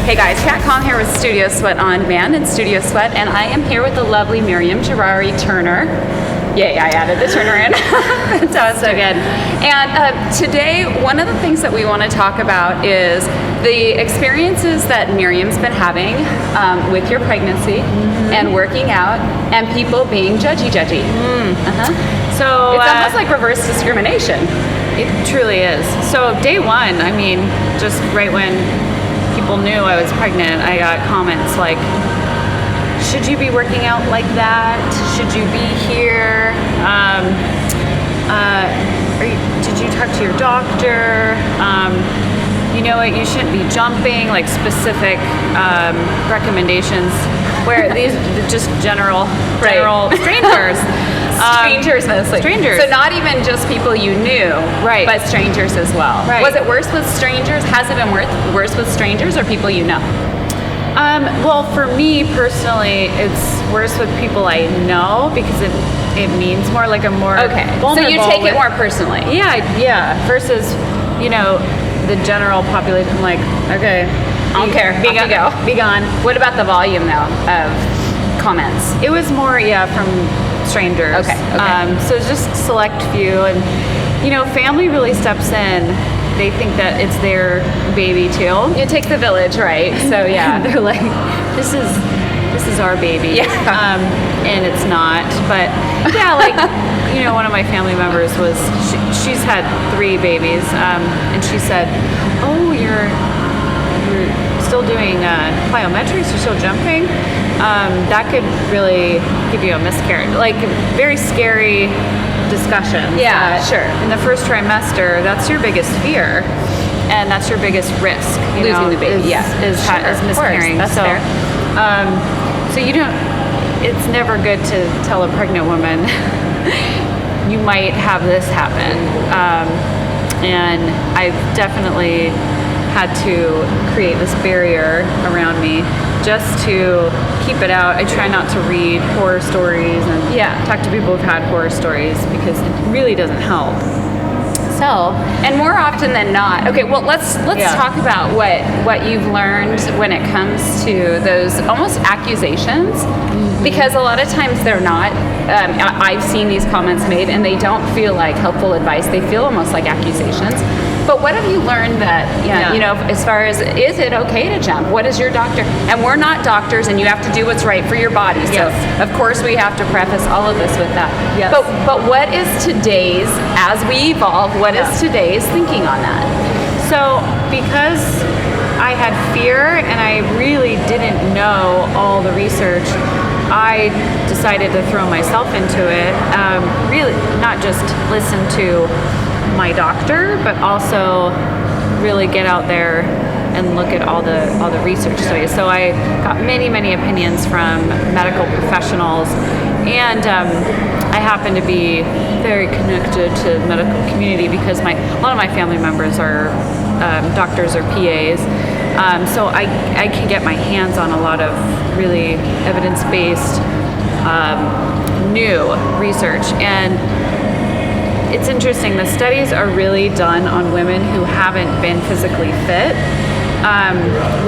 Hey guys, Cat here with Studio Sweat onDemand and Studio Sweat, and I am here with the lovely Miriam Turner. Yay, I added the Turner in. Fantastic. Good. And today, one of the things that we want to talk about is the experiences that Miriam's been having with your pregnancy and working out, and people being judgy. So it's almost like reverse discrimination. It truly is. So day one, I mean, just right when people knew I was pregnant, I got comments like, should you be working out like that? Should you be here? Did you talk to your doctor? You know what, you shouldn't be jumping, like specific recommendations, where these just general strangers. Strangers mostly. Strangers. So not even just people you knew, right? But strangers as well. Right. Was it worse with strangers? Has it been worse with strangers or people you know? Well, for me personally, it's worse with people I know because it means more, like I'm more vulnerable. So you take it more personally. Yeah. Versus, the general population. I'm like, okay, I don't care. Be gone. What about the volume though of comments? It was more, from strangers. Okay. So it's just select few, and family really steps in. They think that it's their baby too. It takes a village, right? So yeah, they're like, this is our baby. Yeah. And it's not. But yeah, like one of my family members was she's had 3 babies, and she said, "Oh, you're still doing plyometrics? You're still jumping? That could really give you a miscarriage." Like very scary discussions. Yeah, sure. In the first trimester, that's your biggest fear, and that's your biggest risk. Losing the baby, is miscarrying. That's fair. So you don't. It's never good to tell a pregnant woman you might have this happen, and I've definitely had to create this barrier around me just to keep it out. I try not to read horror stories and talk to people who've had horror stories because it really doesn't help. So, and more often than not, okay, well let's talk about what you've learned when it comes to those almost accusations, because a lot of times they're not. I've seen these comments made and they don't feel like helpful advice. They feel almost like accusations. But what have you learned that, as far as, is it okay to jump? What is your doctor? And we're not doctors, and you have to do what's right for your body. So, of course, we have to preface all of this with that. Yes. But what is today's, as we evolve, what is today's thinking on that? So, because I had fear and I really didn't know all the research, I decided to throw myself into it. Really, not just listen to my doctor, but also really get out there and look at all the research studies. So I got many opinions from medical professionals, and I happen to be very connected to the medical community because a lot of my family members are doctors or PAs. So I can get my hands on a lot of really evidence-based new research. And it's interesting, the studies are really done on women who haven't been physically fit,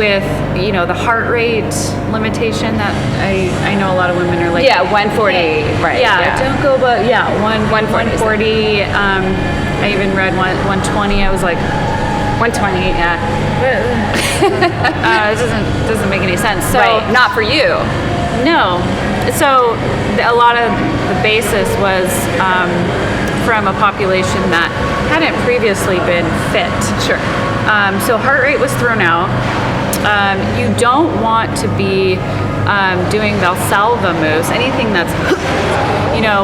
with the heart rate limitation that I know a lot of women are like, 140, right? Don't go above 140. I even read 120. I was like, 120, it doesn't make any sense. So not for you. No. So a lot of the basis was from a population that hadn't previously been fit. Sure. So heart rate was thrown out. You don't want to be doing Valsalva moves, anything that's,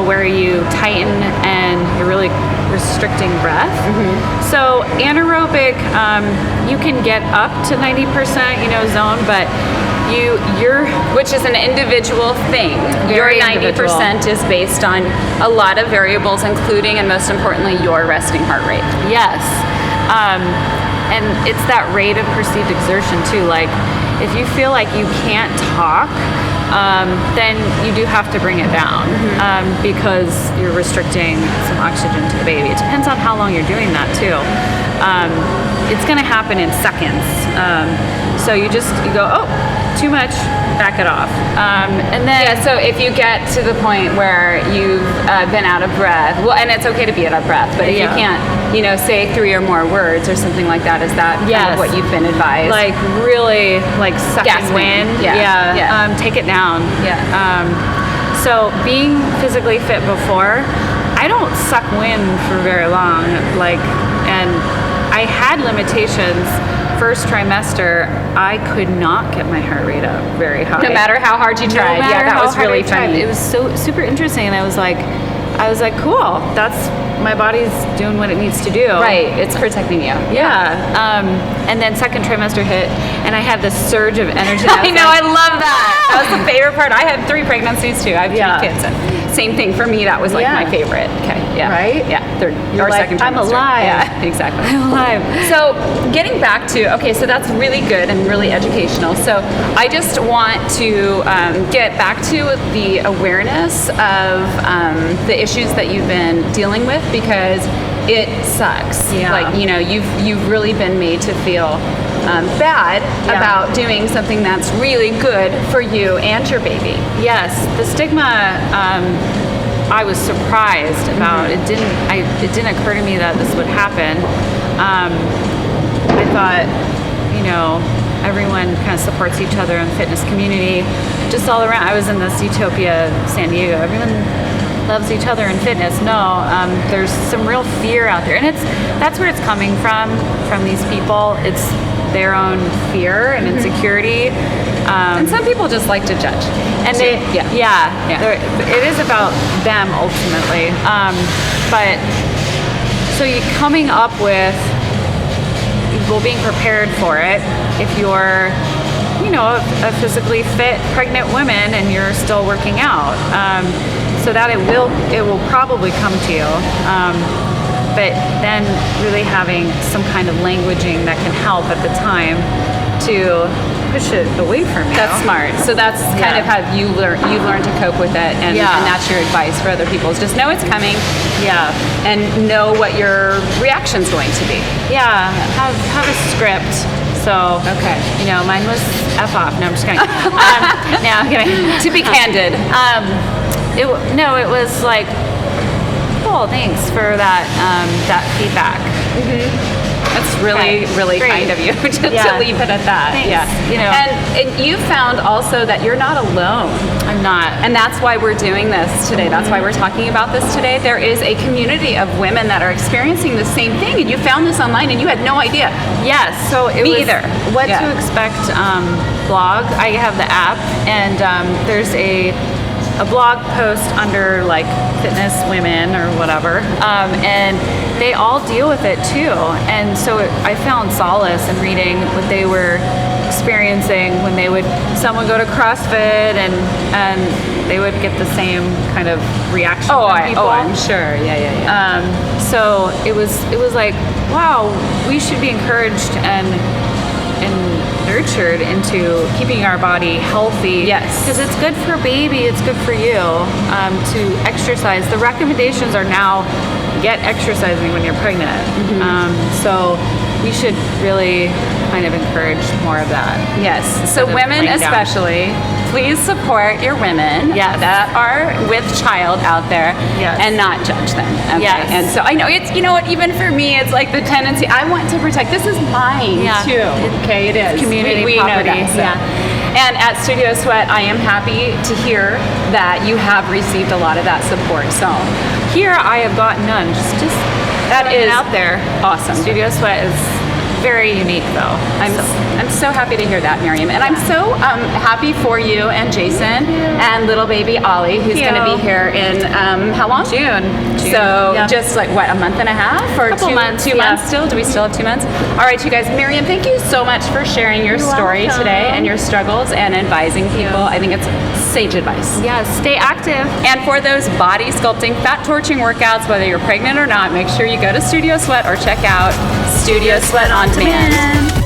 where you tighten and you're really restricting breath. So anaerobic, you can get up to 90%, zone, but which is an individual thing. Your 90% is based on a lot of variables, including and most importantly your resting heart rate. Yes. And it's that rate of perceived exertion too. Like if you feel like you can't talk, then you do have to bring it down, because you're restricting some oxygen to the baby. It depends on how long you're doing that too. it's going to happen in seconds. So you go, oh, too much, back it off. And then so if you get to the point where you've been out of breath, well, and it's okay to be out of breath, but if you can't, say 3 or more words or something like that, is that kind of what you've been advised? Like really, like sucking wind. Take it down. So being physically fit before, I don't suck wind for very long. And I had limitations. First trimester, I could not get my heart rate up very high. No matter how hard you tried. That was really funny. It was so super interesting, and I was like, cool. That's my body's doing what it needs to do. Right, it's protecting you. And then second trimester hit, and I had this surge of energy. I know, I love that. That was the favorite part. I had 3 pregnancies too. I have 3 kids. And same thing for me. That was like my favorite. Okay. Yeah. Right? Yeah. Third or like, second trimester. I'm alive. Yeah, exactly. I'm alive. So getting back to, so that's really good and really educational. So I just want to get back to the awareness of the issues that you've been dealing with, because it sucks. Like, you've really been made to feel bad about doing something that's really good for you and your baby. Yes, the stigma, I was surprised about. It didn't occur to me that this would happen. I thought, everyone kind of supports each other in the fitness community, just all around. I was in this Utopia, San Diego. Everyone loves each other in fitness. No, there's some real fear out there, and that's where it's coming from these people. It's their own fear and insecurity. And some people just like to judge. And it is about them ultimately. But so you coming up with, being prepared for it. If you're, a physically fit pregnant woman and you're still working out, so that it will probably come to you. But then really having some kind of languaging that can help at the time to push it away from you. That's smart. So that's kind of how you've learned to cope with it, and that's your advice for other people, is just know it's coming. And know what your reaction's going to be. Have a script. So mine was F off. No, I'm just kidding. No, I'm kidding. To be candid. It was like, cool, thanks for that feedback. That's really, really Great. kind of you to leave it at that. Thanks. And you found also that you're not alone. I'm not. And that's why we're doing this today. That's why we're talking about this today. There is a community of women that are experiencing the same thing, and you found this online and you had no idea. Yes. So Me either. What to expect blog. I have the app, and there's a blog post under like fitness women or whatever, and they all deal with it too. And so I found solace in reading what they were experiencing when someone go to CrossFit and they would get the same kind of reaction from people. I'm sure. So it was like, wow, we should be encouraged and nurtured into keeping our body healthy. Yes. Because it's good for baby, it's good for you to exercise. The recommendations are now get exercising when you're pregnant. So we should really kind of encourage more of that. Yes. So women especially, please support your women that are with child out there and not judge them. Okay? And so I know it's, even for me, it's like the tendency, I want to protect. This is mine too. It is. Community we property. Know that, so. And at Studio Sweat, I am happy to hear that you have received a lot of that support. So here I have gotten none. Just that is out there. Awesome. Studio Sweat is very unique, though. I'm so happy to hear that, Miriam, and I'm so happy for you and Jason and little baby Ollie, who's going to be here in how long? June. So just like what, a month and a half or Couple months, 2 months still? Do we still have 2 months? All right, you guys. Miriam, thank you so much for sharing your story today and your struggles and advising people. I think it's sage advice. Yes, stay active. And for those body sculpting, fat torching workouts, whether you're pregnant or not, make sure you go to Studio Sweat or check out Studio Sweat on Demand.